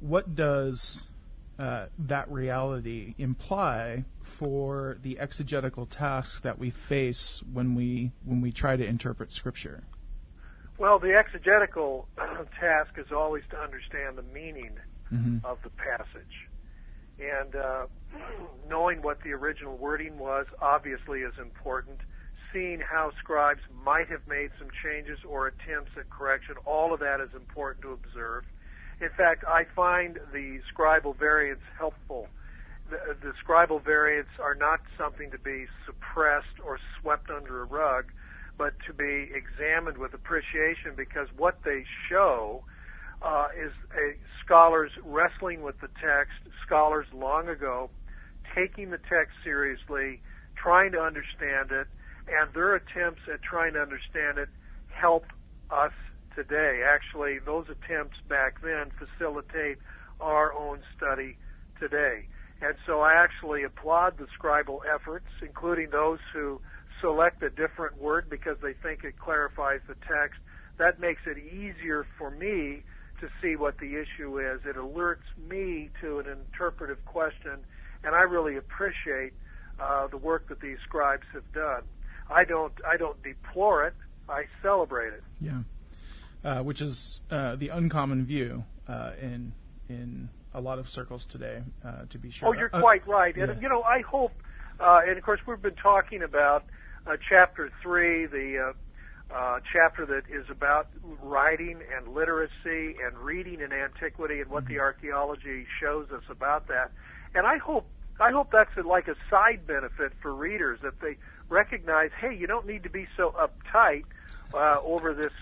what does that reality imply for the exegetical tasks that we face when we try to interpret Scripture? Well, the exegetical task is always to understand the meaning of the passage. And knowing what the original wording was obviously is important. Seeing how scribes might have made some changes or attempts at correction, all of that is important to observe. In fact, I find the scribal variants helpful. The scribal variants are not something to be suppressed or swept under a rug, but to be examined with appreciation, because what they show is scholars wrestling with the text, scholars long ago taking the text seriously, trying to understand it, and their attempts at trying to understand it help us today. Actually, those attempts back then facilitate our own study today. And so I actually applaud the scribal efforts, including those who select a different word because they think it clarifies the text. That makes it easier for me to see what the issue is. It alerts me to an interpretive question, and I really appreciate the work that these scribes have done. I don't deplore it. I celebrate it. Yeah, which is the uncommon view in a lot of circles today, to be sure. Oh, you're quite right. Yeah. And, I hope, and of course we've been talking about Chapter 3, the chapter that is about writing and literacy and reading in antiquity and what the archaeology shows us about that. And I hope that's like a side benefit for readers, that they recognize, hey, you don't need to be so uptight over this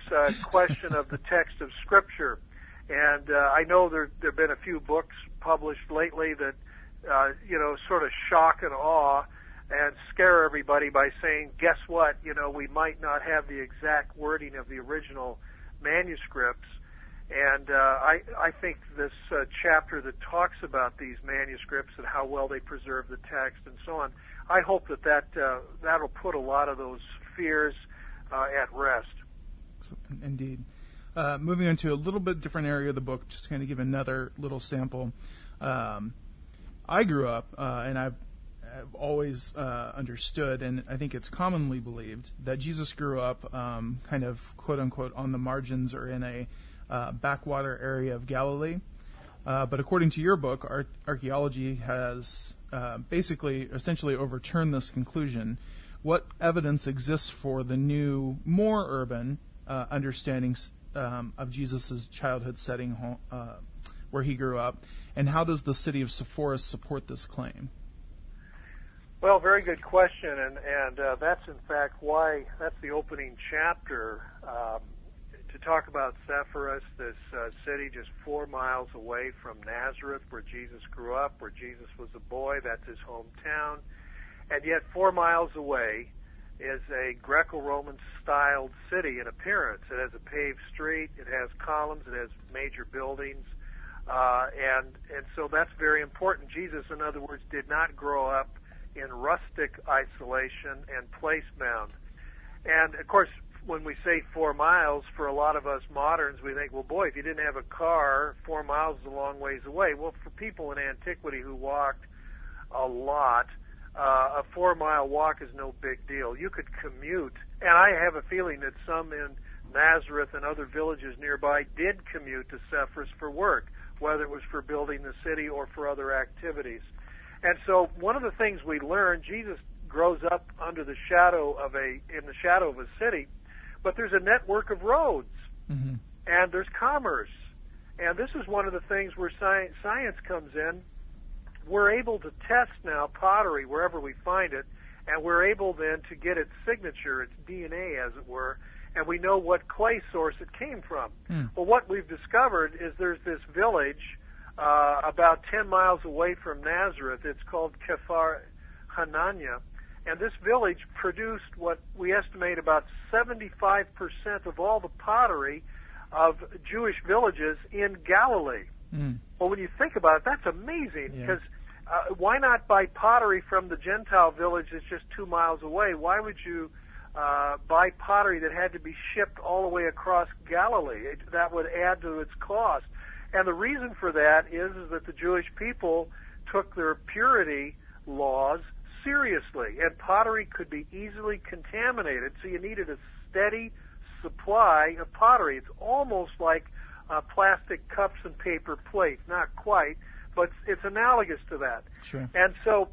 question of the text of Scripture. And I know there have been a few books published lately that, sort of shock and awe and scare everybody by saying, guess what, we might not have the exact wording of the original manuscripts. And I think this chapter that talks about these manuscripts and how well they preserve the text and so on, I hope that'll put a lot of those fears at rest. Indeed. Moving on to a little bit different area of the book, just kind of give another little sample. I grew up, and I've always understood, and I think it's commonly believed, that Jesus grew up kind of, quote-unquote, on the margins or in a backwater area of Galilee. But according to your book, archaeology has essentially overturned this conclusion. What evidence exists for the new, more urban understandings of Jesus' childhood setting where he grew up, and how does the city of Sepphoris support this claim? Well, very good question, and that's in fact why that's the opening chapter, to talk about Sepphoris, this city just 4 miles away from Nazareth, where Jesus grew up, where Jesus was a boy. That's his hometown. And yet 4 miles away is a Greco-Roman styled city in appearance. It has a paved street, it has columns, it has major buildings, and so that's very important. Jesus, in other words, did not grow up in rustic isolation and place-bound. And, of course, when we say 4 miles, for a lot of us moderns, we think, well, boy, if you didn't have a car, 4 miles is a long ways away. Well, for people in antiquity who walked a lot, a 4-mile walk is no big deal. You could commute, and I have a feeling that some in Nazareth and other villages nearby did commute to Sepphoris for work, whether it was for building the city or for other activities. And so one of the things we learn, Jesus grows up in the shadow of a city, but there's a network of roads, and there's commerce. And this is one of the things where science comes in. We're able to test now pottery wherever we find it, and we're able then to get its signature, its DNA, as it were, and we know what clay source it came from. Well, what we've discovered is there's this village about 10 miles away from Nazareth. It's called Kephar Hanania, and this village produced what we estimate about 75% of all the pottery of Jewish villages in Galilee. Well, when you think about it, that's amazing, because why not buy pottery from the Gentile village that's just 2 miles away? Why would you buy pottery that had to be shipped all the way across Galilee? That would add to its cost. And the reason for that is that the Jewish people took their purity laws seriously, and pottery could be easily contaminated, so you needed a steady supply of pottery. It's almost like plastic cups and paper plates, not quite, but it's analogous to that. Sure. And so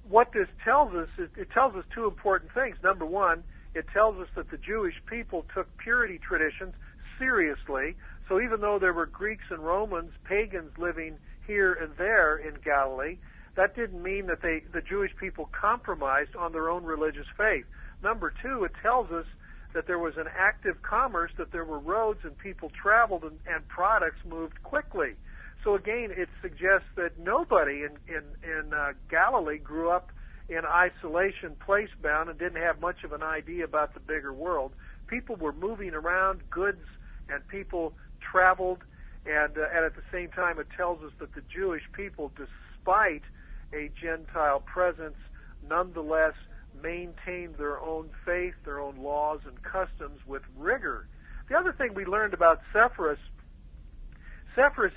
what this tells us is it tells us two important things. Number one, it tells us that the Jewish people took purity traditions seriously. So even though there were Greeks and Romans, pagans living here and there in Galilee, that didn't mean that the Jewish people compromised on their own religious faith. Number two, it tells us that there was an active commerce, that there were roads and people traveled and products moved quickly. So again, it suggests that nobody in Galilee grew up in isolation, place-bound, and didn't have much of an idea about the bigger world. People were moving around, goods and people traveled, and at the same time it tells us that the Jewish people, despite a Gentile presence, nonetheless maintained their own faith, their own laws and customs with rigor. The other thing we learned about Sepphoris,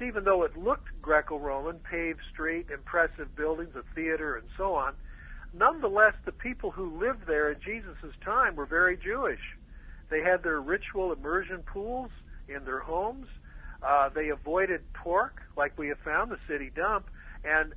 even though it looked Greco-Roman, paved street, impressive buildings, a theater, and so on, nonetheless the people who lived there in Jesus' time were very Jewish. They had their ritual immersion pools in their homes. They avoided pork, like we have found the city dump, and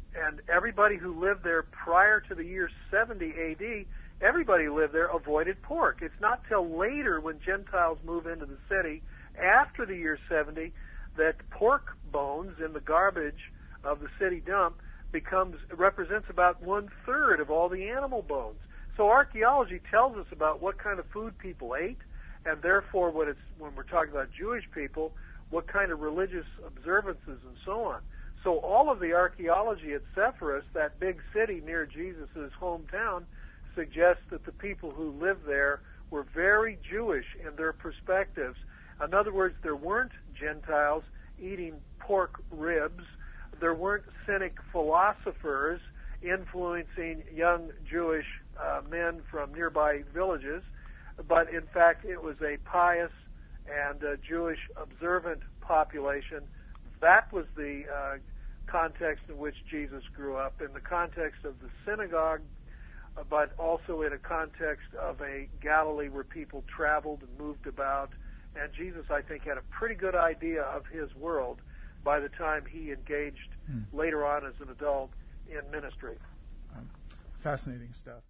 everybody who lived there prior to the year 70 A.D., everybody who lived there avoided pork. It's not till later when Gentiles move into the city after the year 70 that pork bones in the garbage of the city dump represents about 1/3 of all the animal bones. So archaeology tells us about what kind of food people ate, and therefore when we're talking about Jewish people, what kind of religious observances and so on. So all of the archaeology at Sepphoris, that big city near Jesus' hometown, suggests that the people who lived there were very Jewish in their perspectives. In other words, there weren't Gentiles eating pork ribs. There weren't cynic philosophers influencing young Jewish men from nearby villages, but in fact it was a pious and Jewish observant population. That was the context in which Jesus grew up, in the context of the synagogue, but also in a context of a Galilee where people traveled and moved about. And Jesus, I think, had a pretty good idea of his world by the time he engaged later on as an adult in ministry. Fascinating stuff.